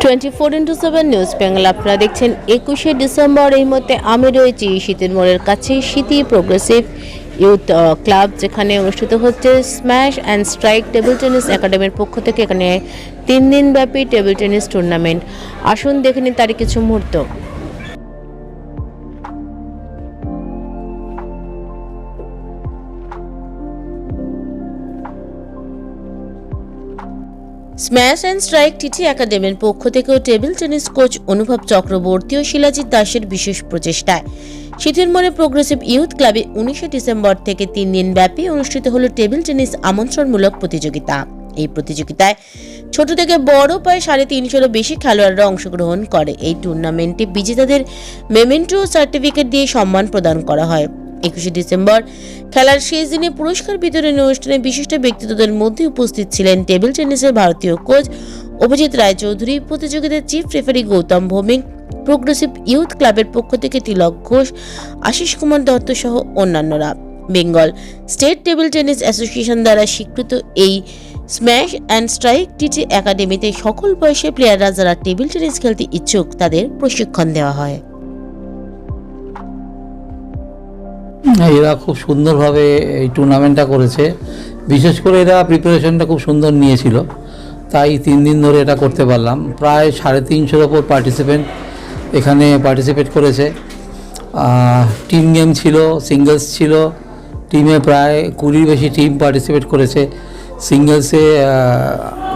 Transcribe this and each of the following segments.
24x7 news Bangla আপনারা দেখছেন 21শে December. এই মুহূর্তে আমি রয়েছি শীতের মোড়ের কাছে সিটি প্রোগ্রেসিভ ইউথ ক্লাব, যেখানে অনুষ্ঠিত হচ্ছে smash and strike table tennis একাডেমির পক্ষ থেকে এখানে 3 দিন ব্যাপী টেবিল টেনিস টুর্নামেন্ট। আসুন দেখে নিন তারই কিছু মুহূর্ত। স্ম্যাশ অ্যান্ড স্ট্রাইক টিটি একাডেমির পক্ষ থেকেও টেবিল টেনিস কোচ অনুভব চক্রবর্তী ও শিলাজিৎ দাসের বিশেষ প্রচেষ্টায় শীতের মোড়ে প্রোগ্রেসিভ ইউথ ক্লাবে 19শে ডিসেম্বর থেকে 3 দিন ব্যাপী অনুষ্ঠিত হলো টেবিল টেনিস আমন্ত্রণমূলক প্রতিযোগিতা। এই প্রতিযোগিতায় ছোট থেকে বড় প্রায় 350-এরও বেশি খেলোয়াড়রা অংশগ্রহণ করে। এই টুর্নামেন্টে বিজেতাদের মেমেন্টো সার্টিফিকেট দিয়ে সম্মান প্রদান করা হয়। 21শে ডিসেম্বর খেলার শেষ দিনে পুরস্কার বিতরণী অনুষ্ঠানে বিশিষ্ট ব্যক্তিত্বদের মধ্যে উপস্থিত ছিলেন টেবিল টেনিসের ভারতীয় কোচ অভিজিৎ রায়চৌধুরী, প্রতিযোগিতার chief referee Gautam Bhowmik, progressive youth ক্লাবের পক্ষ থেকে তিলক ঘোষ, আশিস কুমার দত্ত সহ অন্যান্যরা। Bengal state table tennis association দ্বারা স্বীকৃত এই স্ম্যাশ অ্যান্ড স্ট্রাইক টিটি একাডেমিতে সকল বয়সের প্লেয়াররা যারা টেবিল টেনিস খেলতে ইচ্ছুক তাদের প্রশিক্ষণ দেওয়া হয়। এরা খুব সুন্দরভাবে এই টুর্নামেন্টটা করেছে, বিশেষ করে এরা প্রিপারেশনটা খুব সুন্দর নিয়েছিল, তাই 3 দিন ধরে এটা করতে পারলাম। প্রায় 350-এর ওপর পার্টিসিপেন্ট এখানে পার্টিসিপেট করেছে। টিম গেম ছিল, সিঙ্গলস ছিল, টিমে প্রায় 20-র বেশি টিম পার্টিসিপেট করেছে। সিঙ্গলসে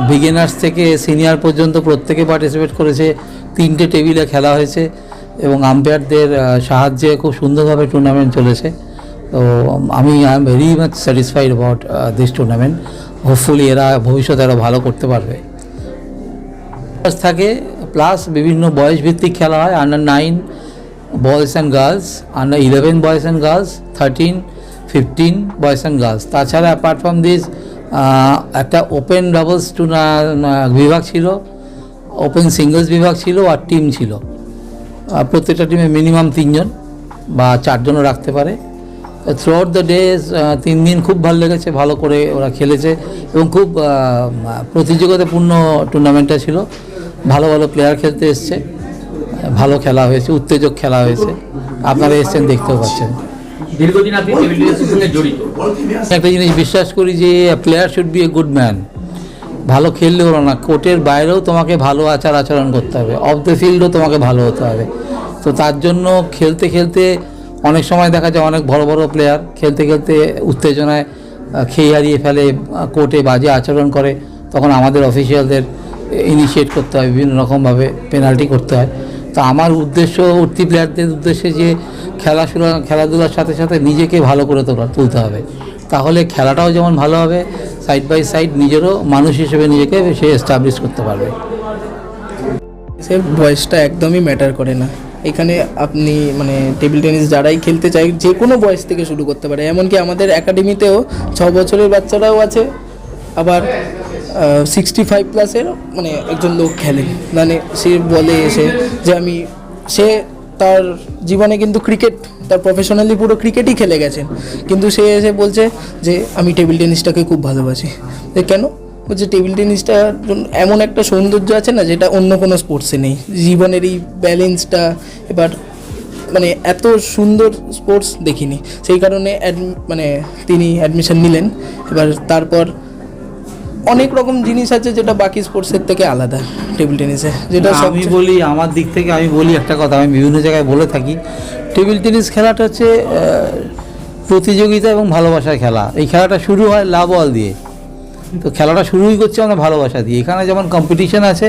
বিগিনার্স থেকে সিনিয়র পর্যন্ত প্রত্যেকে পার্টিসিপেট করেছে। 3টে টেবিলে খেলা হয়েছে এবং আম্পায়ারদের সাহায্যে খুব সুন্দরভাবে টুর্নামেন্ট চলেছে। তো আমি I am very much satisfied about this tournament. Hopefully এরা ভবিষ্যতে আরও ভালো করতে পারবে। থাকে প্লাস বিভিন্ন বয়স ভিত্তিক খেলা হয়, under 9 boys and girls, under 11 boys and girls, 13, 15 boys and girls. তাছাড়া অ্যাপার্ট ফ্রম দিস একটা ওপেন ডাবলস বিভাগ ছিল, ওপেন সিঙ্গলস বিভাগ ছিল আর টিম ছিল। প্রত্যেকটা টিমে মিনিমাম 3 জন বা 4 জনও রাখতে পারে। থ্রু আউট দ্য ডেজ 3 দিন খুব ভালো লেগেছে, ভালো করে ওরা খেলেছে এবং খুব প্রতিযোগিতাপূর্ণ টুর্নামেন্টটা ছিল। ভালো ভালো প্লেয়ার খেলতে এসছে, ভালো খেলা হয়েছে, উত্তেজক খেলা হয়েছে। আপনারা এসছেন, দেখতেও পাচ্ছেন। দীর্ঘদিন আপনি টেবিল টেনিসের সঙ্গে জড়িত। একটা জিনিস বিশ্বাস করি যে player should B a good man. ভালো খেললে হলো না, কোর্টের বাইরেও তোমাকে ভালো আচরণ করতে হবে, অফ দ্য ফিল্ডও তোমাকে ভালো হতে হবে। তো তার জন্য খেলতে খেলতে অনেক সময় দেখা যায় অনেক বড় বড় প্লেয়ার খেলতে খেলতে উত্তেজনায় খেয়ে হারিয়ে ফেলে, কোর্টে বাজে আচরণ করে। তখন আমাদের অফিসিয়ালদের ইনিশিয়েট করতে হয়, বিভিন্ন রকমভাবে পেনাল্টি করতে হয়। তো আমার উদ্দেশ্য উঠতি প্লেয়ারদের উদ্দেশ্যে যে খেলাধুলার সাথে সাথে নিজেকে ভালো করে তুলতে হবে, তাহলে খেলাটাও যেমন ভালো হবে, সাইড বাই সাইড নিজেরও মানুষ হিসেবে নিজেকে সে এস্টাবলিশ করতে পারবে। সে বয়সটা একদমই ম্যাটার করে না। এখানে আপনি টেবিল টেনিস যারাই খেলতে চায় যে কোনো বয়স থেকে শুরু করতে পারে। এমনকি আমাদের একাডেমিতেও 6 বছরের বাচ্চারাও আছে, আবার 65 প্লাসের একজন লোক খেলেন। সে বলে এসে যে সে তার জীবনে কিন্তু ক্রিকেট, তার প্রফেশনালি পুরো ক্রিকেটই খেলে গেছেন, কিন্তু সে এসে বলছে যে আমি টেবিল টেনিসটাকে খুব ভালোবাসি। কেন বলছে? টেবিল টেনিসটা এমন একটা সৌন্দর্য আছে না, যেটা অন্য কোনো স্পোর্টসে নেই। জীবনের এই ব্যালেন্সটা, এবার এত সুন্দর স্পোর্টস দেখিনি। সেই কারণে তিনি অ্যাডমিশন নিলেন। এবার তারপর অনেক রকম জিনিস আছে যেটা বাকি স্পোর্টসের থেকে আলাদা টেবিল টেনিসে। যেটা আমি বলি, আমার দিক থেকে আমি বলি একটা কথা, আমি বিভিন্ন জায়গায় বলে থাকি, টেবিল টেনিস খেলাটা হচ্ছে প্রতিযোগিতা এবং ভালোবাসার খেলা। এই খেলাটা শুরু হয় লাভ বল দিয়ে, তো খেলাটা শুরুই করছে আমরা ভালোবাসা দিয়ে। এখানে যেমন কম্পিটিশন আছে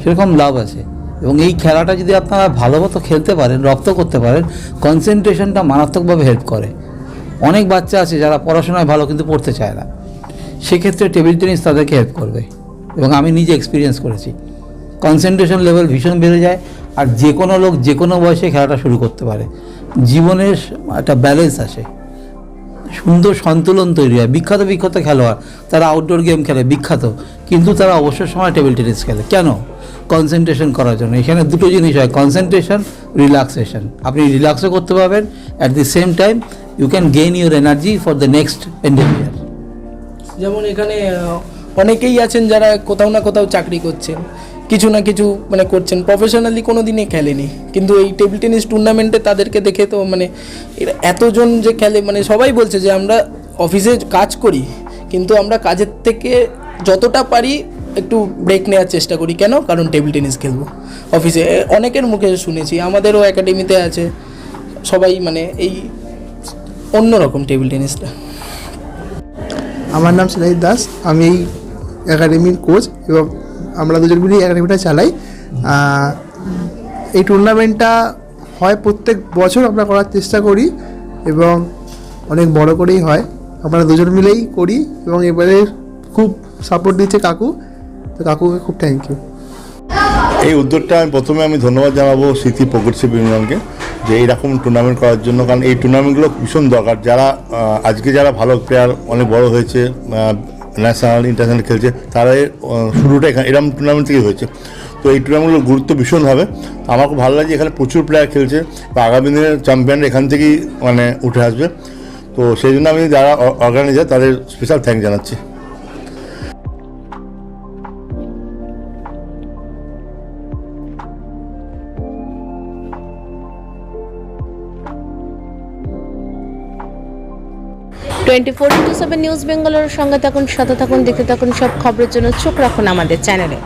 সেরকম লাভ আছে, এবং এই খেলাটা যদি আপনারা ভালো মতো খেলতে পারেন, রপ্ত করতে পারেন, কনসেন্ট্রেশনটা মারাত্মকভাবে হেল্প করে। অনেক বাচ্চা আছে যারা পড়াশোনায় ভালো কিন্তু পড়তে চায় না, সেক্ষেত্রে টেবিল টেনিস তাদেরকে হেল্প করবে, এবং আমি নিজে এক্সপিরিয়েন্স করেছি। কনসেন্ট্রেশন লেভেল ভীষণ বেড়ে যায়, আর যে কোনো লোক যে কোনো বয়সে খেলাটা শুরু করতে পারে। জীবনের একটা ব্যালেন্স আসে, সুন্দর সন্তুলন তৈরি হয়। বিখ্যাত বিখ্যাত খেলোয়াড় তারা আউটডোর গেম খেলে বিখ্যাত, কিন্তু তারা অবসর সময় টেবিল টেনিস খেলে। কেন? কনসেন্ট্রেশন করার জন্য। এখানে দুটো জিনিস হয়, কনসেন্ট্রেশন, রিল্যাক্সেশন। আপনি রিল্যাক্সও করতে পারবেন, at the same time you can gain your energy for the next endeavour. যেমন এখানে অনেকেই আছেন যারা কোথাও না কোথাও চাকরি করছেন, কিছু না কিছু মানে করছেন, প্রফেশনালি কোনো দিনই খেলেনি, কিন্তু এই টেবিল টেনিস টুর্নামেন্টে তাদেরকে দেখে তো মানে এরা এতজন যে খেলে, মানে সবাই বলছে যে আমরা অফিসে কাজ করি কিন্তু আমরা কাজের থেকে যতটা পারি একটু ব্রেক নেওয়ার চেষ্টা করি। কেন? কারণ টেবিল টেনিস খেলবো। অফিসে অনেকের মুখে শুনেছি, আমাদেরও একাডেমিতে আছে, সবাই মানে এই অন্যরকম টেবিল টেনিসটা। আমার নাম সিরাজ দাস, আমি এই একাডেমির কোচ এবং আমরা দুজন মিলে একাডেমিটা চালাই। এই টুর্নামেন্টটা হয় প্রত্যেক বছর আমরা করার চেষ্টা করি এবং অনেক বড় করেই হয়, আমরা দুজন মিলেই করি এবং এবারে খুব সাপোর্ট দিচ্ছে কাকু, তো কাকুকে খুব থ্যাংক ইউ। এই উদ্যোগটা প্রথমে আমি ধন্যবাদ জানাবো স্মৃতি প্রোগ্রেসিভ ইউনিয়নকে যে এইরকম টুর্নামেন্ট করার জন্য, কারণ এই টুর্নামেন্টগুলো ভীষণ দরকার। যারা আজকে যারা ভালো প্লেয়ার অনেক বড় হয়েছে, ন্যাশনাল ইন্টারন্যাশনাল খেলছে, তারা শুরুটা এখানে এরকম টুর্নামেন্ট থেকেই হয়েছে। তো এই টুর্নামেন্টগুলোর গুরুত্ব ভীষণ হবে। আমার খুব ভালো লাগে এখানে প্রচুর প্লেয়ার খেলছে বা আগামী দিনের চ্যাম্পিয়ন এখান থেকেই মানে উঠে আসবে। তো সেই জন্য আমি যারা অর্গানাইজার তাদের স্পেশাল থ্যাঙ্ক জানাচ্ছি। 24/7 নিউজ বেঙ্গলের সঙ্গে থাকুন, সাথে থাকুন, দেখতে থাকুন সব খবরের জন্য চোখ রাখুন আমাদের চ্যানেলে।